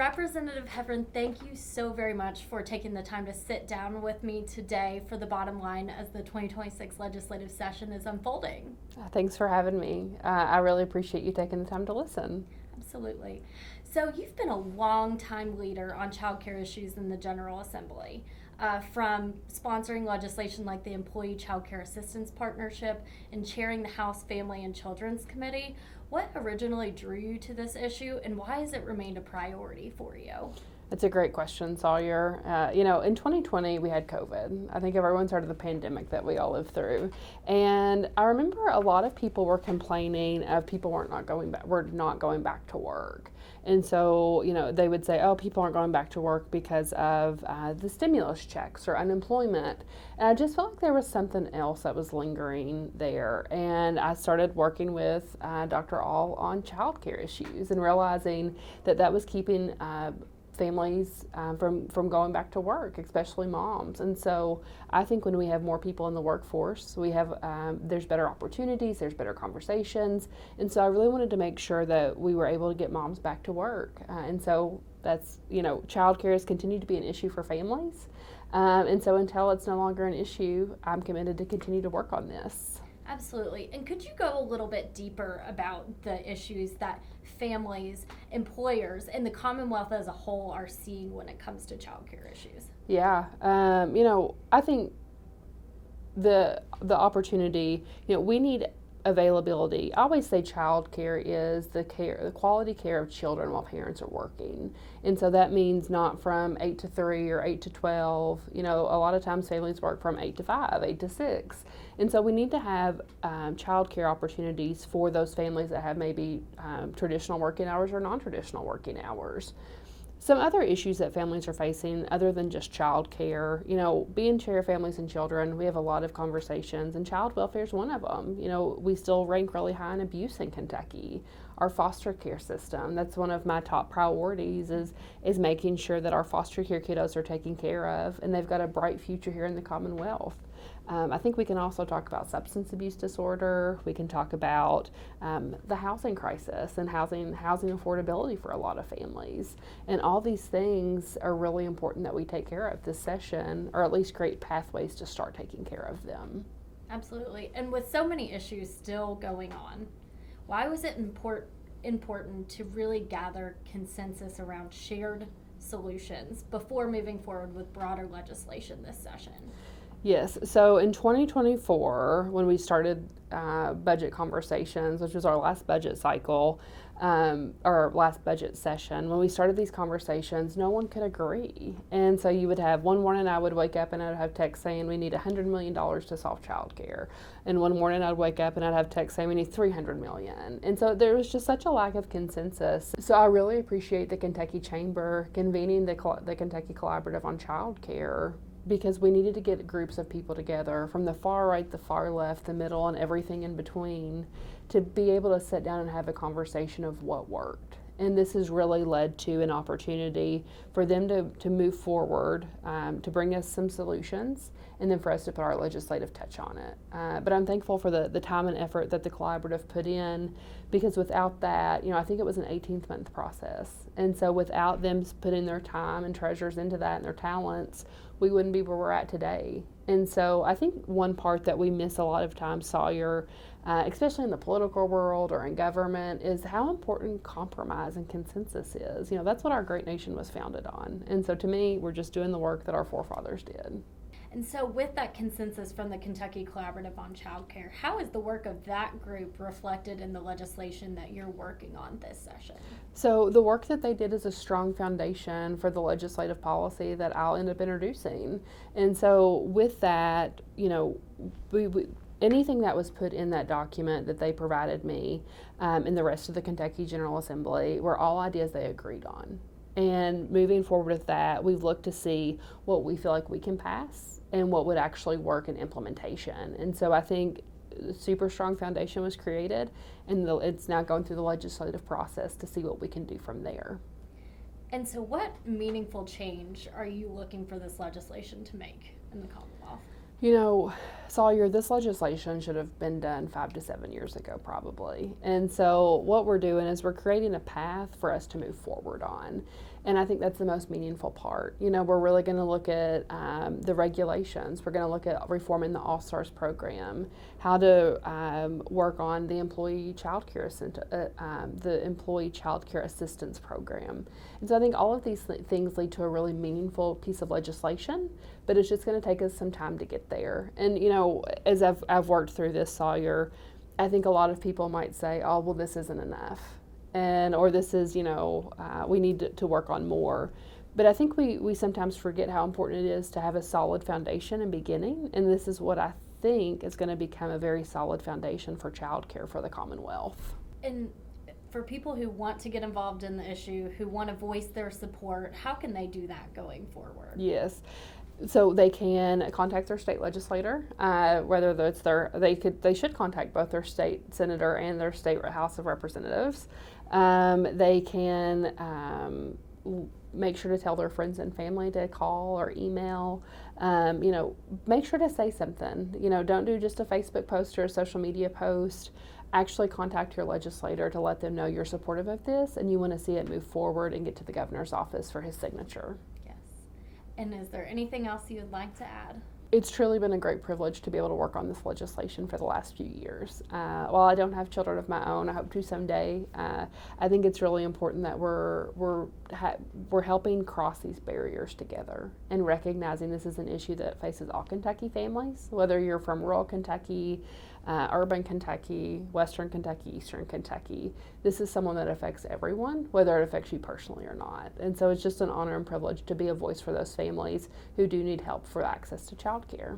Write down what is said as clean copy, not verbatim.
Representative Heavrin, thank you so very much for taking the time to sit down with me today for the bottom line as the 2026 legislative session is unfolding. Thanks for having me. I really appreciate you taking the time to listen. Absolutely. So you've been a long-time leader on child care issues in the General Assembly, from sponsoring legislation like the Employee Child Care Assistance Partnership and chairing the House Family and Children's Committee. What originally drew you to this issue, and why has it remained a priority for you? It's a great question, Sawyer. In 2020, we had COVID. I think everyone's heard of the pandemic that we all lived through. And I remember a lot of people were complaining of people were not going back to work. And so, they would say, oh, people aren't going back to work because of the stimulus checks or unemployment. And I just felt like there was something else that was lingering there. And I started working with Dr. All on child care issues and realizing that was keeping families from going back to work, especially moms. And so I think when we have more people in the workforce, we have there's better opportunities, there's better conversations. And so I really wanted to make sure that we were able to get moms back to work. And so that's, childcare has continued to be an issue for families. And so until it's no longer an issue, I'm committed to continue to work on this. Absolutely. And could you go a little bit deeper about the issues that families, employers, and the Commonwealth as a whole are seeing when it comes to child care issues? Yeah. I think the opportunity, we need availability. I always say child care is the quality care of children while parents are working. And so that means not from 8 to 3 or 8 to 12. A lot of times families work from 8 to 5, 8 to 6. And so we need to have child care opportunities for those families that have maybe traditional working hours or non-traditional working hours. Some other issues that families are facing, other than just child care, being chair of families and children, we have a lot of conversations, and child welfare is one of them. We still rank really high in abuse in Kentucky. Our foster care system, that's one of my top priorities, is making sure that our foster care kiddos are taken care of, and they've got a bright future here in the Commonwealth. I think we can also talk about substance abuse disorder. We can talk about the housing crisis and housing affordability for a lot of families. And all these things are really important that we take care of this session, or at least create pathways to start taking care of them. Absolutely. And with so many issues still going on, why was it important to really gather consensus around shared solutions before moving forward with broader legislation this session? Yes. So in 2024, when we started budget conversations, which was our last budget cycle, or last budget session, when we started these conversations, no one could agree. And so you would have one morning I would wake up and I'd have text saying we need $100 million to solve child care. And one morning I'd wake up and I'd have text saying we need $300 million. And so there was just such a lack of consensus. So I really appreciate the Kentucky Chamber convening the Kentucky Collaborative on Child Care, because we needed to get groups of people together from the far right, the far left, the middle, and everything in between to be able to sit down and have a conversation of what worked. And this has really led to an opportunity for them to move forward, to bring us some solutions, and then for us to put our legislative touch on it. But I'm thankful for the time and effort that the collaborative put in, because without that, I think it was an 18-month process. And so without them putting their time and treasures into that and their talents, we wouldn't be where we're at today. And so I think one part that we miss a lot of times, Sawyer, especially in the political world or in government, is how important compromise and consensus is. That's what our great nation was founded on. And so to me, we're just doing the work that our forefathers did. And so with that consensus from the Kentucky Collaborative on Child Care, how is the work of that group reflected in the legislation that you're working on this session? So the work that they did is a strong foundation for the legislative policy that I'll end up introducing. And so with that, anything that was put in that document that they provided me and the rest of the Kentucky General Assembly were all ideas they agreed on. And moving forward with that, we've looked to see what we feel like we can pass and what would actually work in implementation. And so I think a super strong foundation was created, and it's now going through the legislative process to see what we can do from there. And so what meaningful change are you looking for this legislation to make in the Commonwealth? You know, Sawyer, this legislation should have been done 5 to 7 years ago, probably. And so, what we're doing is we're creating a path for us to move forward on. And I think that's the most meaningful part. You know, we're really going to look at the regulations. We're going to look at reforming the All Stars program, how to work on the the employee child care assistance program. And so I think all of these things lead to a really meaningful piece of legislation, but it's just going to take us some time to get there. And, you know, as I've worked through this, Sawyer, I think a lot of people might say, oh, well, this isn't enough. Or this is, we need to work on more. But I think we sometimes forget how important it is to have a solid foundation and beginning. And this is what I think is going to become a very solid foundation for childcare for the Commonwealth. And for people who want to get involved in the issue, who want to voice their support, how can they do that going forward? Yes. So they can contact their state legislator, whether it's they should contact both their state senator and their state House of Representatives. They can make sure to tell their friends and family to call or email. Make sure to say something. Don't do just a Facebook post or a social media post. Actually contact your legislator to let them know you're supportive of this and you want to see it move forward and get to the governor's office for his signature. And is there anything else you would like to add? It's truly been a great privilege to be able to work on this legislation for the last few years. While I don't have children of my own, I hope to someday. I think it's really important that we're helping cross these barriers together and recognizing this is an issue that faces all Kentucky families, whether you're from rural Kentucky, urban Kentucky, western Kentucky, eastern Kentucky. This is someone that affects everyone, whether it affects you personally or not. And so it's just an honor and privilege to be a voice for those families who do need help for access to childcare.